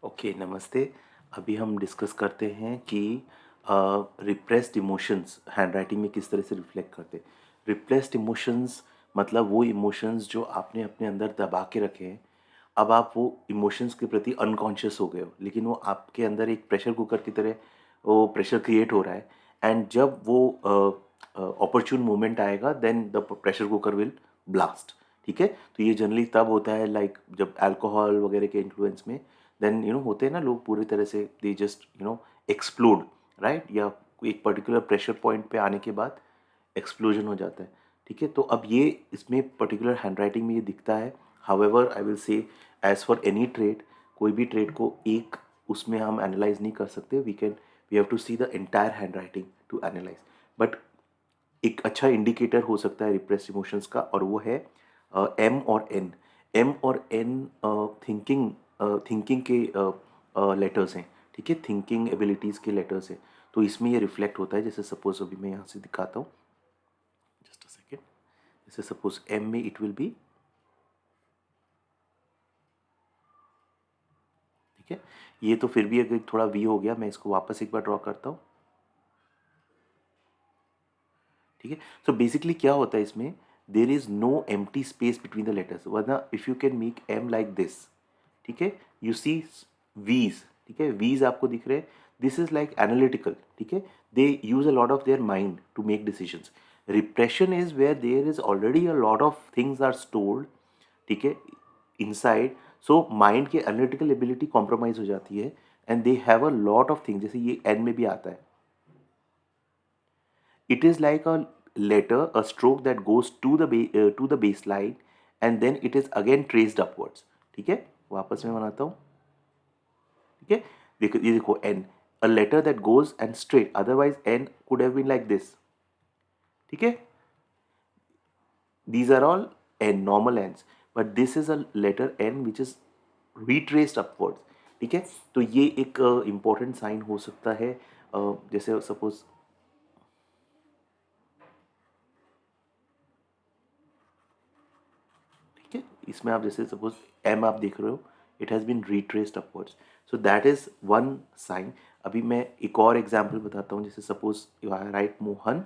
Okay, नमस्ते। अभी हम डिस्कस करते हैं कि रिप्रेस्ड इमोशंस हैंडराइटिंग में किस तरह से रिफ्लेक्ट करते हैं। रिप्रेस्ड इमोशंस मतलब वो इमोशंस जो आपने अपने अंदर दबा के रखे हैं। अब आप वो इमोशंस के प्रति अनकॉन्शियस हो गए हो, लेकिन वो आपके अंदर एक प्रेशर कुकर की तरह वो प्रेशर क्रिएट हो रहा है। एंड जब वो अपॉर्चुन मोमेंट आएगा, then the pressure cooker will blast. ठीक है, तो ये जनरली तब होता है लाइक जब अल्कोहल वगैरह के इन्फ्लुएंस में देन होते हैं ना लोग पूरी तरह से दे जस्ट एक्सप्लोड, राइट? या एक पर्टिकुलर प्रेशर पॉइंट पे आने के बाद एक्सप्लोजन हो जाता है। ठीक है, तो अब ये इसमें पर्टिकुलर हैंडराइटिंग में ये दिखता है। However I will say as for any trait, कोई भी ट्रेड को एक उसमें हम एनालाइज नहीं कर सकते। We have to see the entire handwriting to analyse. But एक अच्छा इंडिकेटर हो सकता है रिप्रेस इमोशंस का, और वो है एम और एन। एम और एन थिंकिंग थिंकिंग के लेटर्स हैं। ठीक है, थिंकिंग एबिलिटीज़ के लेटर्स हैं। तो इसमें ये रिफ्लेक्ट होता है। जैसे सपोज अभी मैं यहाँ से दिखाता हूँ, जस्ट अ सेकेंड। जैसे सपोज एम में इट विल बी, ठीक है, ये तो फिर भी अगर थोड़ा वी हो गया, मैं इसको वापस एक बार ड्रॉ करता हूँ। ठीक है, सो बेसिकली क्या होता है इसमें, there is no empty space between the letters, वरना if you can make M like this, ठीक है, यू सी वीज, ठीक है, वीज आपको दिख रहे हैं, दिस इज लाइक एनालिटिकल। ठीक है, they use a lot of their mind to make decisions. Repression is where there is already a lot of things are stored, ठीक है, इनसाइड। सो माइंड की एनालिटिकल एबिलिटी कॉम्प्रोमाइज हो जाती है, and they have a lot of things, जैसे ये N में भी आता है। It is like a letter, a stroke that goes to the baseline, and then it is again traced upwards. ठीक है, वापस मैं बनाता हूँ। ठीक है, देखो ये देखो N, a letter that goes and straight, otherwise n could have been like this. ठीक है, these are all n normal n's, but this is a letter n which is retraced upwards. ठीक है, तो ये एक important sign हो सकता है। जैसे सपोज, ठीक है, इसमें आप जैसे सपोज एम आप देख रहे हो, it has been retraced upwards. So that is one sign. अभी मैं एक और एग्जांपल बताता हूँ। जैसे सपोज यू राइट मोहन,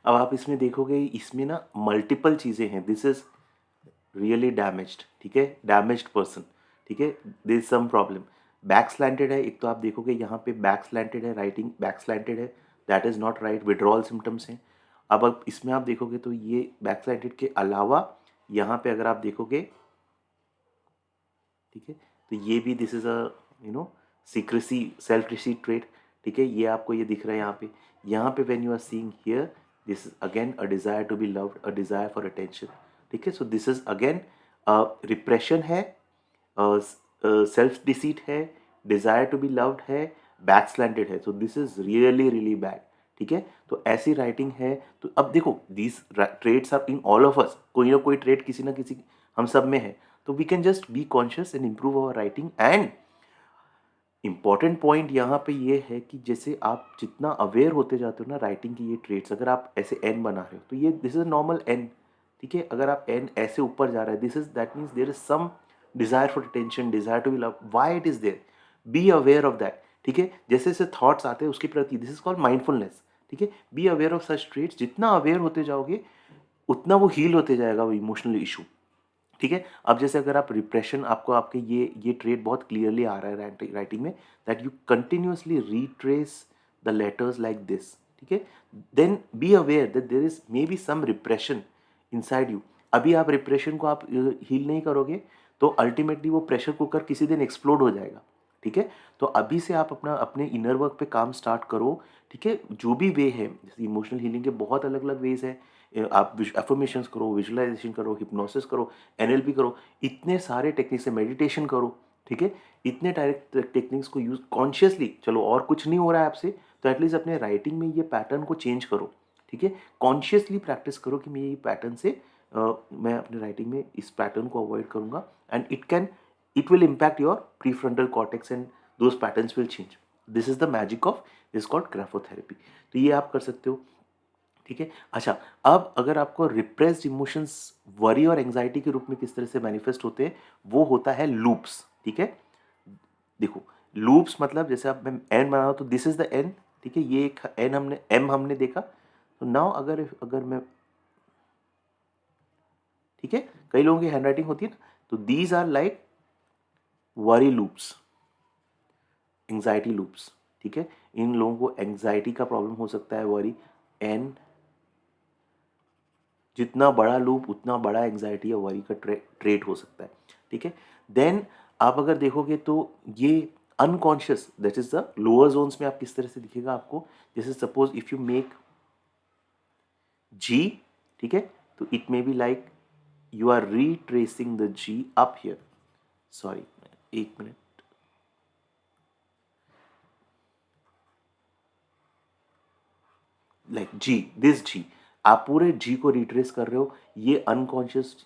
अब आप इसमें देखोगे इसमें ना मल्टीपल चीज़ें हैं। दिस इज रियली डैमेज्ड, ठीक है, डैमेज्ड पर्सन। ठीक है, this is some problem. Back slanted है, एक तो आप देखोगे यहाँ पे बैक स्लैंटेड है, राइटिंग बैक स्लैंटेड है, that is not right. Withdrawal symptoms हैं। अब इसमें आप देखोगे तो ये बैक स्लैंटेड के अलावा यहाँ पे अगर आप देखोगे, ठीक है, तो ये भी this is a secrecy self deceit trait. ठीक है, ये आपको ये दिख रहा है यहाँ पे when you are seeing here, this is again a desire to be loved, a desire for attention. ठीक है, so this is again repression है, सेल्फ डिसीट है, डिजायर टू बी लव्ड है, बैक स्लैंटेड है। So this is really really bad. ठीक है, तो ऐसी राइटिंग है। तो अब देखो these traits are in all of us, कोई ना कोई ट्रेड किसी ना किसी हम सब में है। तो we can just be conscious and improve our writing. And important point यहाँ पे ये है कि जैसे आप जितना अवेयर होते जाते हो ना राइटिंग की ये ट्रेड्स, अगर आप ऐसे एन बना रहे हो तो ये दिस इज नॉर्मल एन। ठीक है, अगर आप एन ऐसे ऊपर जा रहा है, this is that means there is some desire for attention, desire to be love, why it is there, be aware of that. ठीक है, जैसे जैसे थॉट्स आते हैं उसके प्रति, दिस इज कॉल्ड माइंडफुलनेस। ठीक है, be aware of such traits. जितना अवेयर होते जाओगे उतना वो हील होते जाएगा वो इमोशनल इशू। ठीक है, अब जैसे अगर आप रिप्रेशन, आपको आपके ये ट्रेड बहुत क्लियरली आ रहा है राइटिंग में, that you continuously retrace the letters like this. ठीक है, then be aware that there is may be some repression inside you. अभी आप रिप्रेशन को आप हील नहीं करोगे तो अल्टीमेटली वो प्रेशर कुकर किसी दिन एक्सप्लोड हो जाएगा। ठीक है, तो अभी से आप अपना अपने इनर वर्क पे काम स्टार्ट करो। ठीक है, जो भी वे है, जैसे इमोशनल हीलिंग के बहुत अलग अलग वेज है। आप एफर्मेशंस करो, विजुअलाइजेशन करो, हिप्नोसिस करो, एनएलपी करो, इतने सारे टेक्निक्स है, मेडिटेशन करो। ठीक है, इतने डायरेक्ट टेक्निक्स को यूज कॉन्शियसली, चलो और कुछ नहीं हो रहा है आपसे तो एटलीस्ट अपने राइटिंग में ये पैटर्न को चेंज करो। ठीक है, कॉन्शियसली प्रैक्टिस करो कि मैं ये पैटर्न से मैं अपने राइटिंग में इस पैटर्न को अवॉइड करूंगा, and it will impact your prefrontal cortex and those patterns will change. This is the magic of this called graphotherapy. तो ये आप कर सकते हो. ठीक है. अच्छा, अब अगर आपको रिप्रेस्ड इमोशंस वरी और एंग्जाइटी के रूप में किस तरह से मैनिफेस्ट होते हैं, वो होता है लूप्स. ठीक है. देखो, लूप्स मतलब जैसे आप मैं एन बना रहा हूँ तो दिस इज द एन. ठीक है. ये एक एन हमने एम हमने देखा. तो नाउ अगर अगर मैं, ठीक है, कई लोगों की हैंडराइटिंग होती है ना, तो these are like worry loops, anxiety loops. ठीक है. इन लोगों को एंग्जाइटी का प्रॉब्लम हो सकता है, वरी. एन, जितना बड़ा लूप उतना बड़ा एंग्जाइटी या वरी का ट्रेट हो सकता है. ठीक है. देन आप अगर देखोगे तो ये unconscious, that is the lower zones में आप किस तरह से दिखेगा आपको. जैसे suppose if you make G. ठीक है. तो it may be like you are retracing the G up here. Sorry, एक minute. Like G, this G, आप पूरे जी को रिट्रेस कर रहे हो. ये अनकॉन्शियस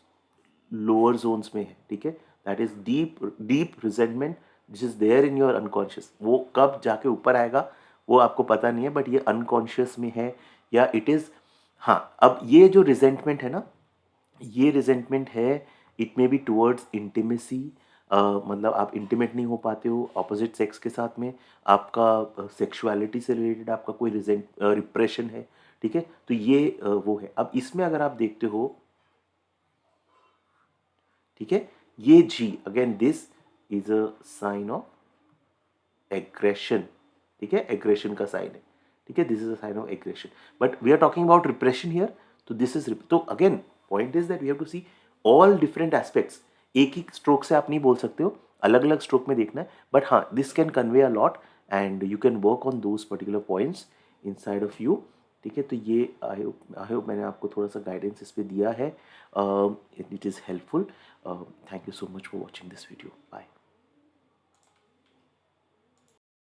लोअर जोन्स में है. ठीक है. That is deep deep resentment this is there in your unconscious. वो कब जाके ऊपर आएगा वो आपको पता नहीं है, बट ये अनकॉन्शियस में है, या इट इज. हाँ, अब ये जो रिजेंटमेंट है ना, ये रिजेंटमेंट है, it may be towards intimacy. मतलब आप इंटीमेट नहीं हो पाते हो ऑपोजिट सेक्स के साथ में, आपका सेक्सुअलिटी से रिलेटेड आपका कोई रिप्रेशन है. ठीक है. तो ये वो है. अब इसमें अगर आप देखते हो, ठीक है, ये G again this is a sign of aggression. ठीक है. एग्रेशन का साइन है. ठीक है. This is a sign of aggression, but we are talking about repression here. तो दिस इज, तो again point is that we have to see all different aspects. एक ही स्ट्रोक से आप नहीं बोल सकते हो, अलग अलग स्ट्रोक में देखना है. बट हाँ, this can convey a lot and you can work on those particular points in side of you. ठीक है. तो ये आई होप मैंने आपको थोड़ा सा गाइडेंस इस पर दिया है. It is helpful. Thank you so much for watching this video. Bye.